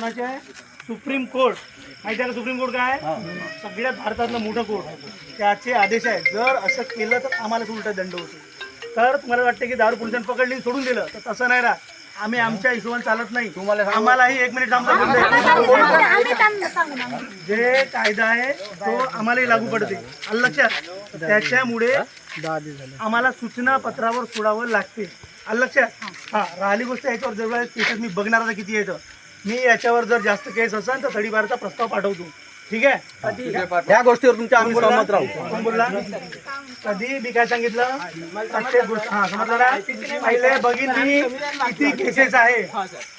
कोणाचे आहे? Supreme court. माहिती आहे का सुप्रीम कोर्ट काय आहे? सगळ्यात भारतातलं मोठं कोर्ट. त्याचे आदेश आहेत. जर असं केलं तर आम्हाला उलटा दंड होतो. तर तुम्हाला वाटतं की दारू पोलिसांनी पकडली सोडून दिलं, तर तसं नाही राहत. आम्ही आमच्या हिशोबाने चालत नाही. आम्हालाही 1 मिनिट थांबतो. जे कायदा आहे तो आम्हालाही लागू पडते. आलं लक्षात? त्याच्यामुळे आम्हाला सूचना पत्रावर सोडावं लागते. आलं लक्षात? हा, राहिली गोष्ट याच्यावर जर केसेस मी बघणार आता किती येतं. मी याच्यावर जर जास्त केस असेल तर 3.5चा प्रस्ताव पाठवतो. ठीक आहे? या गोष्टीवर तुमच्या आम्ही सहमत राहू. कोण बोलला? कधी मी काय सांगितलं? प्रत्येक गोष्ट हा समजलं ना? पहिले बघीन मी किती केसेस आहे.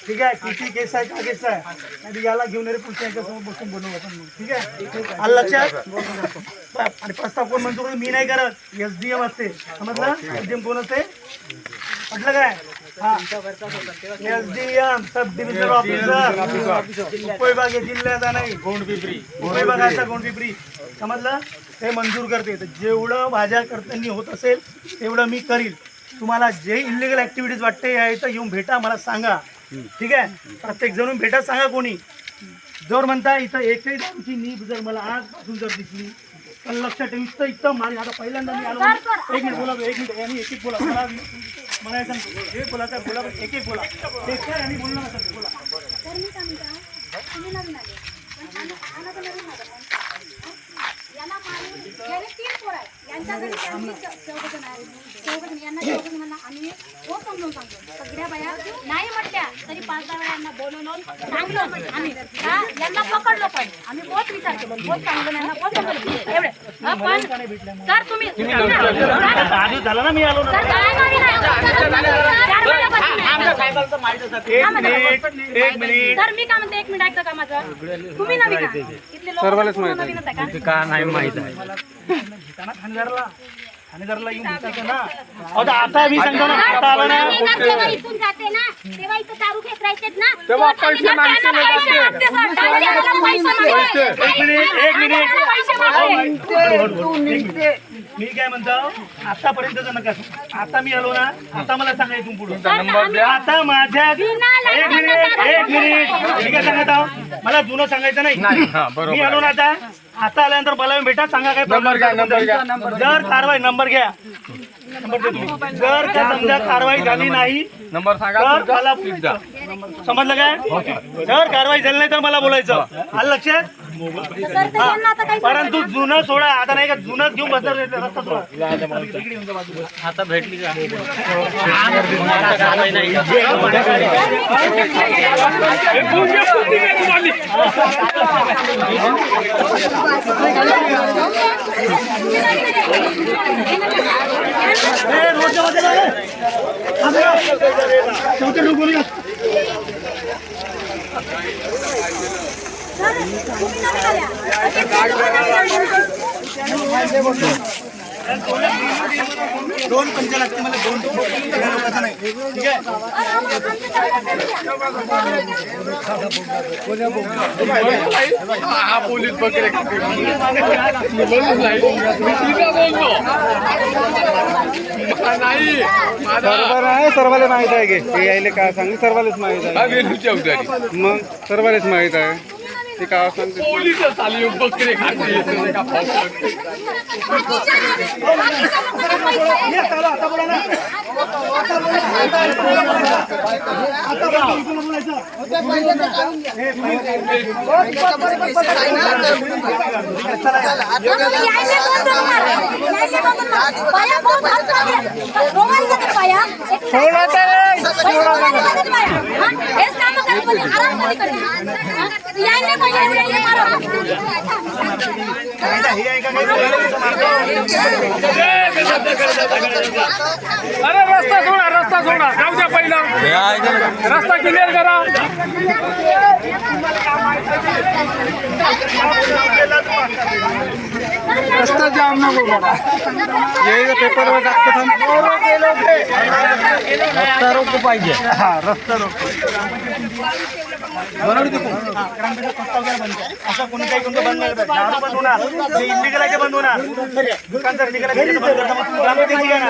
ठीक आहे? किती केस आहे, काय केस आहे. आणि याला घेऊन रे पुढच्या समोर बसून बोलू आपण. ठीक आहे? आलं लक्षात? आणि प्रस्ताव कोण मंजूर मी नाही करत. SDM असते. समजलं? SDM कोण असते? म्हटलं काय? हा, SDM सब डिव्हिजन ऑफिसर. उपविभाग जिल्ह्याचा नाही, उपविभागाचा गोंडपिंपरी. समजलं? हे मंजूर करते. तर जेवढं माझ्या कर्तव्याने होत असेल तेवढं मी करील. तुम्हाला जे इलिगल ऍक्टिव्हिटीज वाटते या इथं येऊन भेटा, मला सांगा. ठीक आहे? प्रत्येक जण भेटा, सांगा कोणी. जर म्हणता इथं एकही दारूची नीब जर मला आजपासून जर दिसली तर लक्षात ठेव. इथं माझी आता पहिल्यांदा मी आलो. 1 मिनिट बोला, 1 मिनिट यांनी एक बोला. मला सांगतो हे बोला काय बोला, एक बोला. एक आणि बोलणं नसतं बोला. सगळ्या बाया नाही म्हटल्या तरी 5-10 वेळा यांना बोलवलं, सांगलं आम्ही यांना पकडलं. पण आम्ही बहुत विचार केला, बहुत सांगलं यांना, बहुत सांगलं एवढे. पण सर तुम्ही आधी झाला ना मी आलो ना. एक मिनिट सर मी काय म्हणते, 1 मिनिट ऐकता का माझं? तुम्ही नवीन का? इथले लोक नवीनच आहे का? नाही माहित आहे. ठाणेदारला येऊन भेटायचं ना. आता मी सांगतो ना, आता आला ना. जेव्हा इथून जाते ना तेव्हा इथं दारू घेत राहतेत ना, तेव्हा पैसे मागते. मी काय म्हणतो, आतापर्यंतच नका. आता मी आलो ना, आता मला सांगा इथून पुढे. आता माझ्या 1 मिनिट मी काय सांगत आहो, मला जुनं सांगायचं नाही. मी आलो ना आता आल्यानंतर मला भेटा, सांगा काय जर कारवाई नंबर घ्या. जर का समजा कारवाई झाली नाही नंबर सांगा. तर मला समजलं काय? जर कारवाई झाली नाही तर मला बोलायचं. आलं लक्षात? परंतु जुनं सोडा. आता नाही का जुनच घेऊन बसणार रस्ता सोडा. आता भेटली का? दोन पंच लागते मला. 2 लोकांचं नाही. ठीक आहे? हा पोलीस वगैरे नाही. सर्वांना माहित आहे की यायले काय सांग, सर्वांनाच माहित आहे. मग सर्वांनाच माहित आहे ते काय सांगते. पोलीस चालू बकरे खाते आता बोला ना. अरे रस्ता सोडा, रस्ता सोडा. जाऊ द्या पहिला. रस्ता क्लिअर करा. सर रस्ता जाम नको करा. हे पेपरवर टाकतो रस्ता रोको पाहिजे. हा रस्ता रोको ग्रामपंचायत प्रस्ताव घ्यायला बंद करा. असं कोणी काही कोणतं बंद नाही करत. दारू बंद होणार, जे इलिगल आहे ते बंद होणार. दुकान जर इलिगल आहे ते बंद करता मग तुम्ही ग्रामपंचायत घ्या ना.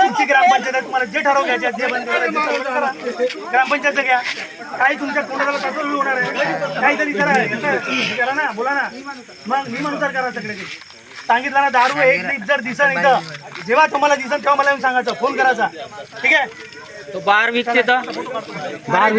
तुमची ग्रामपंचायत आहे, तुम्हाला जे ठरव घ्यायचे जे बंद करायचे ते सर्व करा. ग्रामपंचायतचं घ्या. काही तुमच्या कोणाला कसं होणार आहे काहीतरी करा ना, बोला ना. मग नियमानुसार करा सगळे ते. सांगितलं ना दारू एक नाही जर दिसन इथं जेव्हा तुम्हाला दिसन तेव्हा मला येऊन सांगायचं, फोन करायचा. ठीक आहे. तो बार विकते तर बाहेर